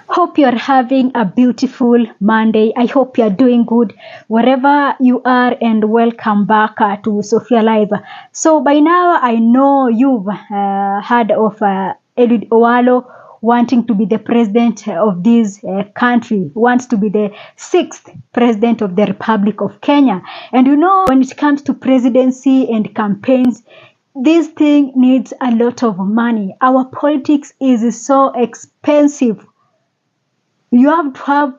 Hope you're having a beautiful Monday. I hope you're doing good wherever you are, and welcome back to Sophia Live. So by now, I know you've heard of Owalo wanting to be the president of this country, wants to be the sixth president of the Republic of Kenya. And you know, when it comes to presidency and campaigns, this thing needs a lot of money. Our politics is so expensive. You have to have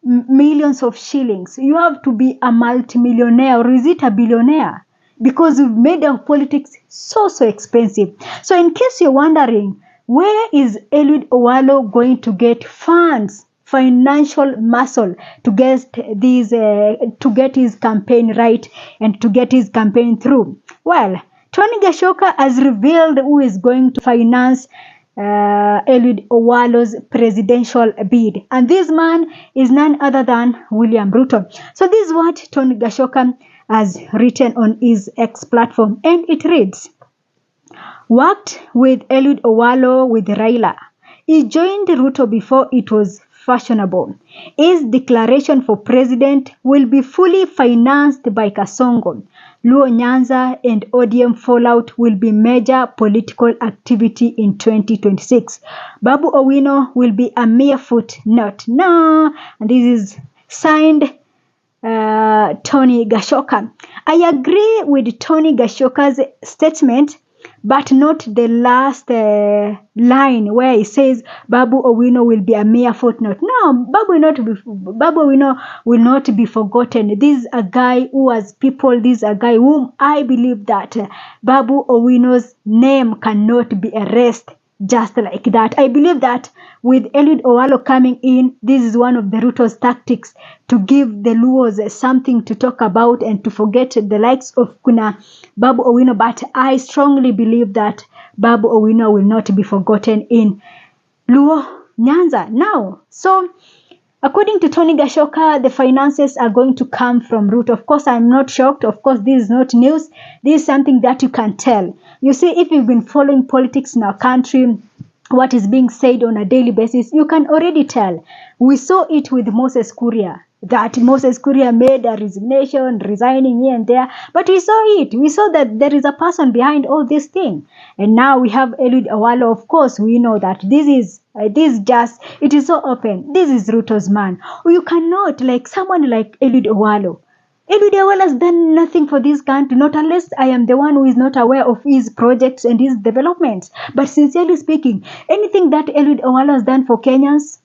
millions of shillings. You have to be a multimillionaire, or is it a billionaire? Because we've made our politics so expensive. So in case you're wondering, where is Eliud Oalo going to get funds, financial muscle to get his campaign right and to get his campaign through? Well, Tony Gachoka has revealed who is going to finance Eliud Owalo's presidential bid, and this man is none other than William Ruto. So this is what Tony Gachoka has written on his X platform, and it reads: worked with Eliud Owalo with Raila. He joined Ruto before it was fashionable. His declaration for president will be fully financed by Kasongo. Luo Nyanza and ODM fallout will be major political activity in 2026. Babu Owino will be a mere footnote. No, and this is signed Tony Gachoka. I agree with Tony Gachoka's statement, but not the last line where he says Babu Owino will be a mere footnote. No, Babu Owino will not be forgotten. This is a guy who has people. This is a guy whom I believe that Babu Owino's name cannot be erased just like that. I believe that with Eliud Oalo coming in, this is one of the Ruto's tactics to give the Luos something to talk about and to forget the likes of Kuna Babu Owino. But I strongly believe that Babu Owino will not be forgotten in Luo Nyanza now. So according to Tony Gachoka, the finances are going to come from Ruto. Of course, I'm not shocked. Of course, this is not news. This is something that you can tell. You see, if you've been following politics in our country, what is being said on a daily basis, you can already tell. We saw it with Moses Kuria, that Moses Kuria made a resignation, resigning here and there. But we saw it. We saw that there is a person behind all this thing. And now we have Eliud Oalo. Of course, we know that it is so open. This is Ruto's man. You cannot, like someone like Eliud Oalo. Eliud Oalo has done nothing for this country, not unless I am the one who is not aware of his projects and his developments. But sincerely speaking, anything that Eliud Oalo has done for Kenyans,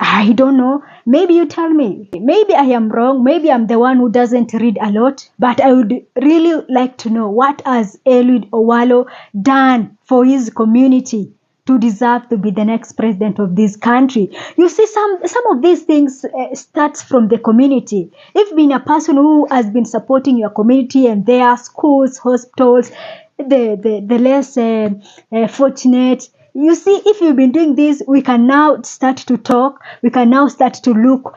I don't know. Maybe you tell me. Maybe I am wrong. Maybe I'm the one who doesn't read a lot. But I would really like to know, what has Eliud Oalo done for his community to deserve to be the next president of this country? You see, some of these things starts from the community. If being a person who has been supporting your community and their schools, hospitals, the less fortunate, you see, if you've been doing this, we can now start to talk. We can now start to look,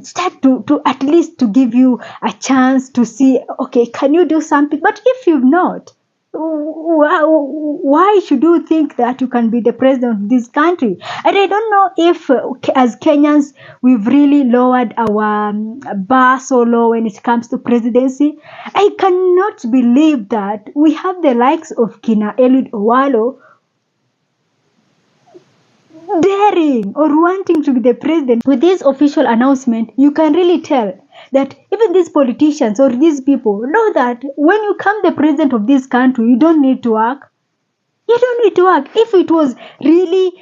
start to at least to give you a chance to see, okay, can you do something? But if you've not, why should you think that you can be the president of this country? And I don't know if as Kenyans we've really lowered our bar so low when it comes to presidency. I cannot believe that we have the likes of Kina Eliud Oalo daring or wanting to be the president. With this official announcement, you can really tell that even these politicians or these people know that when you come the president of this country, you don't need to work. You don't need to work. If it was really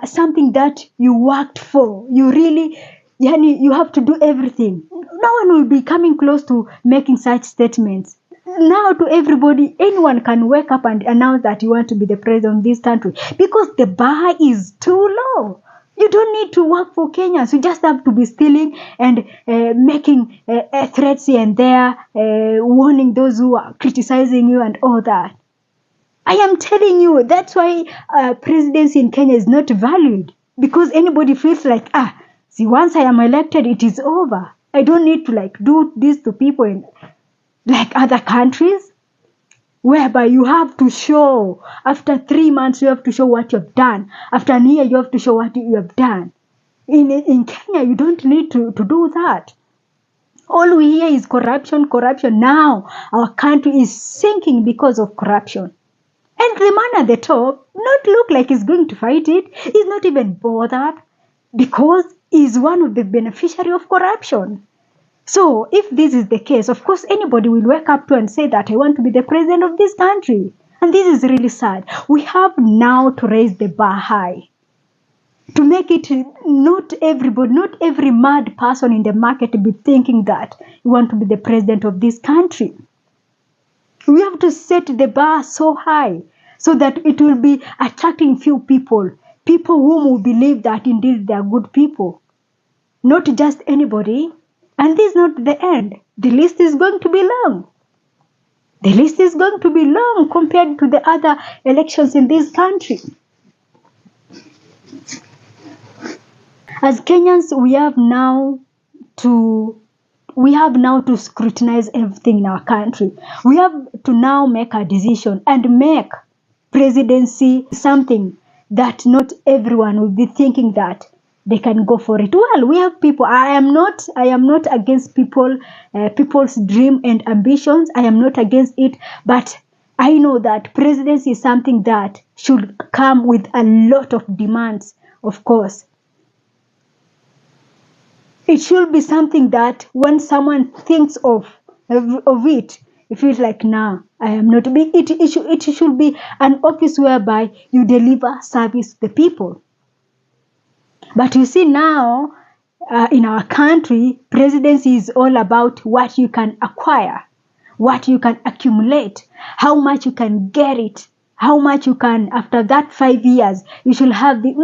something that you worked for, you have to do everything. No one will be coming close to making such statements. Now to everybody, anyone can wake up and announce that you want to be the president of this country because the bar is too low. You don't need to work for Kenyans. You just have to be stealing and making threats here and there, warning those who are criticizing you and all that. I am telling you, that's why presidency in Kenya is not valued, because anybody feels like, see, once I am elected, it is over. I don't need to do this to people in like other countries, whereby you have to show, after 3 months, you have to show what you have done. After a year, you have to show what you have done. In Kenya, you don't need to do that. All we hear is corruption, corruption. Now our country is sinking because of corruption. And the man at the top not look like he's going to fight it. He's not even bothered because he's one of the beneficiary of corruption. So if this is the case, of course, anybody will wake up to and say that I want to be the president of this country. And this is really sad. We have now to raise the bar high. To make it not everybody, not every mad person in the market be thinking that you want to be the president of this country. We have to set the bar so high so that it will be attracting few people whom will believe that indeed they are good people, not just anybody. And this is not the end. The list is going to be long. The list is going to be long compared to the other elections in this country. As Kenyans, we have now to scrutinize everything in our country. We have to now make a decision and make presidency something that not everyone will be thinking that they can go for it. Well, we have people. I am not against people's dream and ambitions. I am not against it, but I know that presidency is something that should come with a lot of demands, of course. It should be something that when someone thinks of it, it feels like, nah, I am not. It should be an office whereby you deliver service to the people. But you see now, in our country, presidency is all about what you can acquire, what you can accumulate, how much you can get it, how much you can, after that 5 years, you should have the.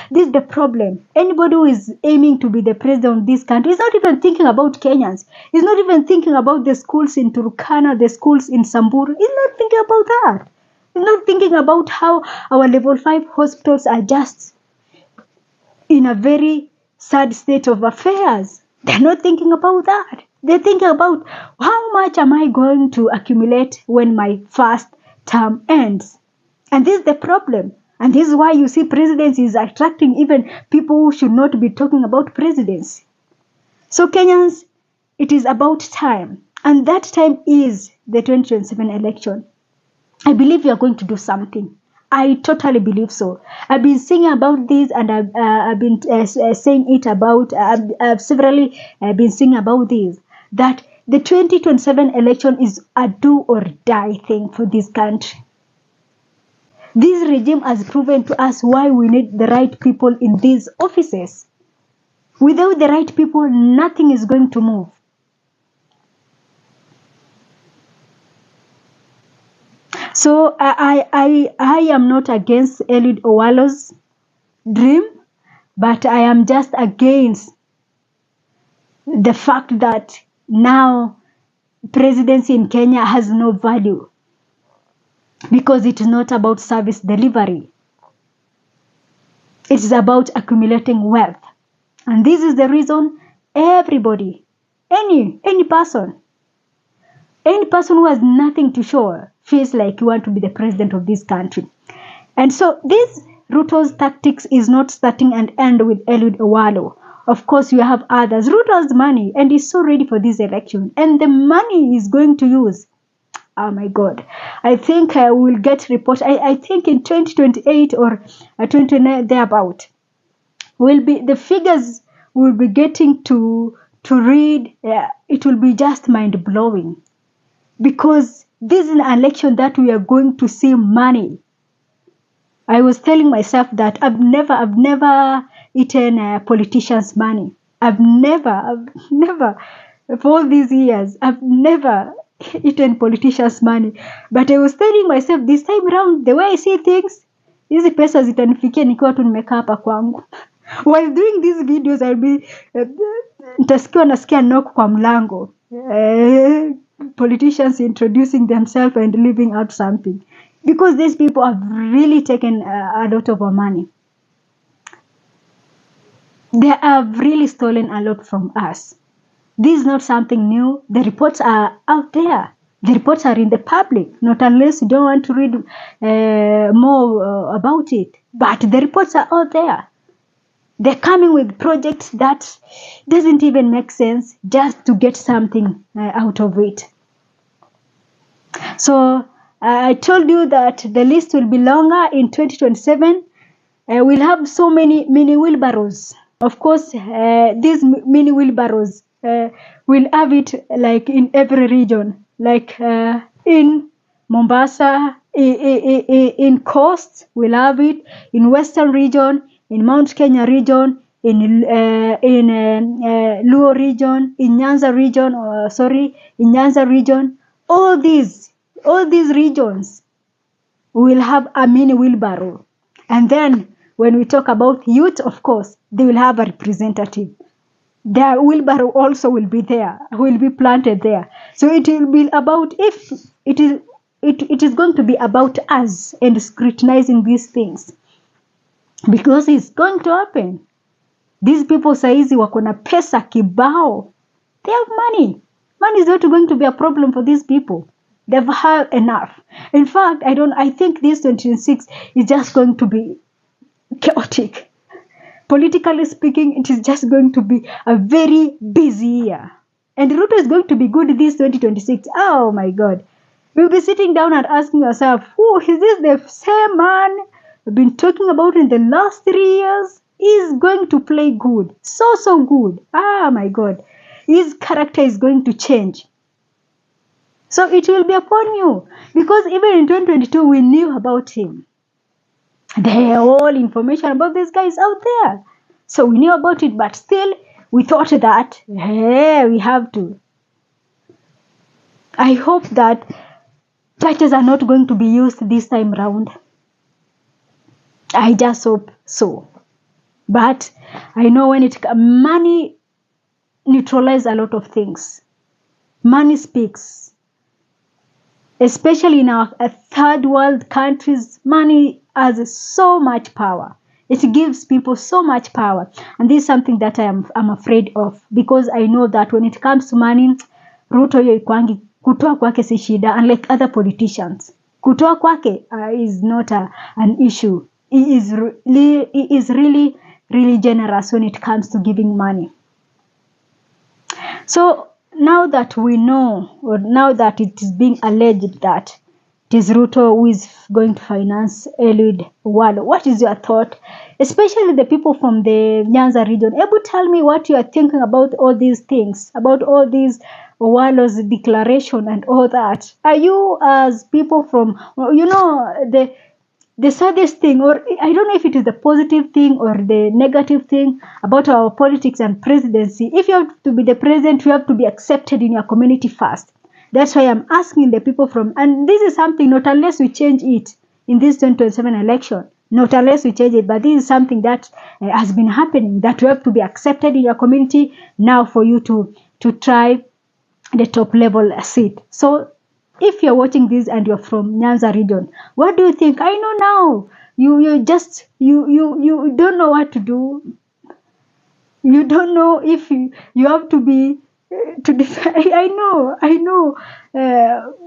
This is the problem. Anybody who is aiming to be the president of this country is not even thinking about Kenyans. He's not even thinking about the schools in Turkana, the schools in Samburu. He's not thinking about that. He's not thinking about how our level 5 hospitals are just in a very sad state of affairs. They're not thinking about that. They're thinking about how much am I going to accumulate when my first term ends. And this is the problem. And this is why you see presidency is attracting even people who should not be talking about presidency. So Kenyans, it is about time. And that time is the 2027 election. I believe you are going to do something. I totally believe so. I've been singing about this, and I've been saying it about. I've severally been singing about this. That the 2027 election is a do or die thing for this country. This regime has proven to us why we need the right people in these offices. Without the right people, nothing is going to move. So I am not against Owalo's dream, but I am just against the fact that now presidency in Kenya has no value because it is not about service delivery. It is about accumulating wealth. And this is the reason everybody, any person who has nothing to show feels like you want to be the president of this country. And so this Ruto's tactics is not starting and end with Owalo. Of course, you have others. Ruto has money and is so ready for this election. And the money he's going to use, oh my God. I think we'll get report. I think in 2028 or 2029 thereabout, the figures we'll be getting to read. It will be just mind blowing, because this is an election that we are going to see money. I was telling myself that I've never eaten politicians' money. I've never, for all these years, I've never eaten politicians' money. But I was telling myself this time around, the way I see things, hizi pesa zitanifikia nikiwa tu nimekaa hapa kwangu. While doing these videos, I'll be nitasikia nasikia knock kwa mlango. Politicians introducing themselves and leaving out something, because these people have really taken a lot of our money. They have really stolen a lot from us. This is not something new. The reports are out there. The reports are in the public, not unless you don't want to read more about it. But the reports are out there. They're coming with projects that doesn't even make sense just to get something out of it. So I told you that the list will be longer in 2027. We'll have so many mini wheelbarrows. Of course, these mini wheelbarrows will have it like in every region, like in Mombasa, in Coast, we'll have it in Western region, in Mount Kenya region, in Luo region, in Nyanza region, in Nyanza region. All these regions will have a mini wheelbarrow. And then when we talk about youth, of course, they will have a representative. Their wheelbarrow also will be there, will be planted there. So it will be about, if it is going to be about us and scrutinizing these things, because it's going to happen. These people saizi wako na pesa kibao. They have money. Money is not going to be a problem for these people. They've had enough. In fact, I think this 2026 is just going to be chaotic. Politically speaking, it is just going to be a very busy year. And Ruto is going to be good this 2026. Oh my God. We'll be sitting down and asking ourselves, oh, is this the same man we've been talking about in the last 3 years? He's going to play good. So good. Ah, my God. His character is going to change. So it will be upon you. Because even in 2022, we knew about him. There are all information about this guy is out there. So we knew about it, but still, we thought that, hey, we have to. I hope that churches are not going to be used this time around. I just hope so. But I know when money neutralizes a lot of things. Money speaks. Especially in our third world countries, money has so much power. It gives people so much power. And this is something that I'm afraid of. Because I know that when it comes to money, Ruto ikwangi kutoa kwake si shida, unlike other politicians. Kutoa kwake is not an issue. He is really, really generous when it comes to giving money. So now that we know, or now that it is being alleged that it is Ruto who is going to finance Owalo, what is your thought? Especially the people from the Nyanza region. Tell me what you are thinking about all these things, about all these Owalo's declaration and all that. Are you, as people from, the saddest thing, or I don't know if it is the positive thing or the negative thing about our politics and presidency. If you have to be the president, you have to be accepted in your community first. That's why I'm asking the people from, and this is something, not unless we change it in this 2027 election, not unless we change it, but this is something that has been happening, that you have to be accepted in your community now for you to try the top level seat. So if you're watching this and you're from Nyanza region, what do you think? I know now you don't know what to do. You don't know if you have to be to defend. I know.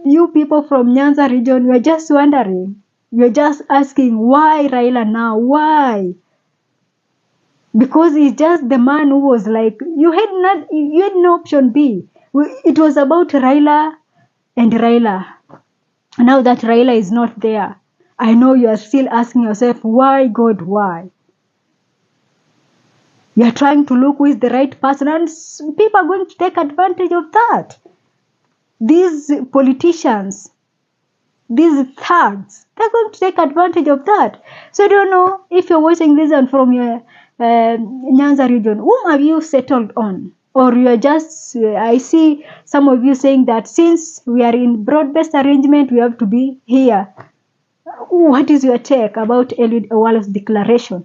You people from Nyanza region, you're just wondering. You're just asking, why Raila now? Why? Because he's just the man who was like, you had no option B. It was about Raila and Raila. Now that Raila is not there, I know you are still asking yourself, why God, why? You are trying to look who is the right person, and people are going to take advantage of that. These politicians, these thugs, they're going to take advantage of that. So I don't know if you're watching this and from your Nyanza region, whom have you settled on? Or you are just, I see some of you saying that since we are in broad-based arrangement, we have to be here. What is your take about Owalo's declaration?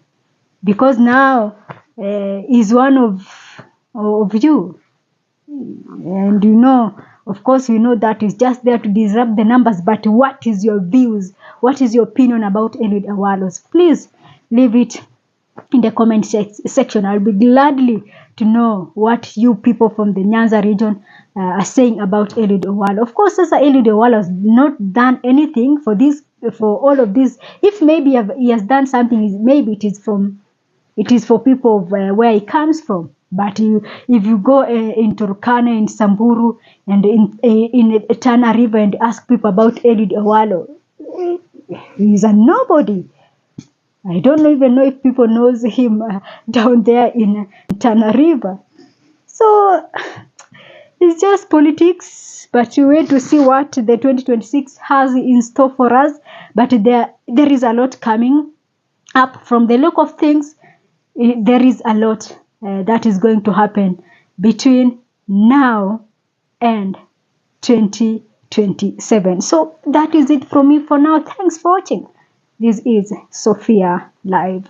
Because now he's one of you. And you know, of course, we know that he's just there to disrupt the numbers. But what is your views? What is your opinion about Owalo? Please leave it in the comment section. I'll be gladly to know what you people from the Nyanza region are saying about Owalo. Of course, Sasa Owalo has not done anything for all of this. If maybe he has done something, maybe it is from It is for people of, where he comes from. But if you go in Turkana, in Samburu, and in Tana River and ask people about Eliud Owalo, he's a nobody. I don't even know if people knows him down there in Tana River. So it's just politics, but we wait to see what the 2026 has in store for us. But there is a lot coming up. From the look of things, there is a lot that is going to happen between now and 2027. So that is it from me for now. Thanks for watching. This is Sophia Live.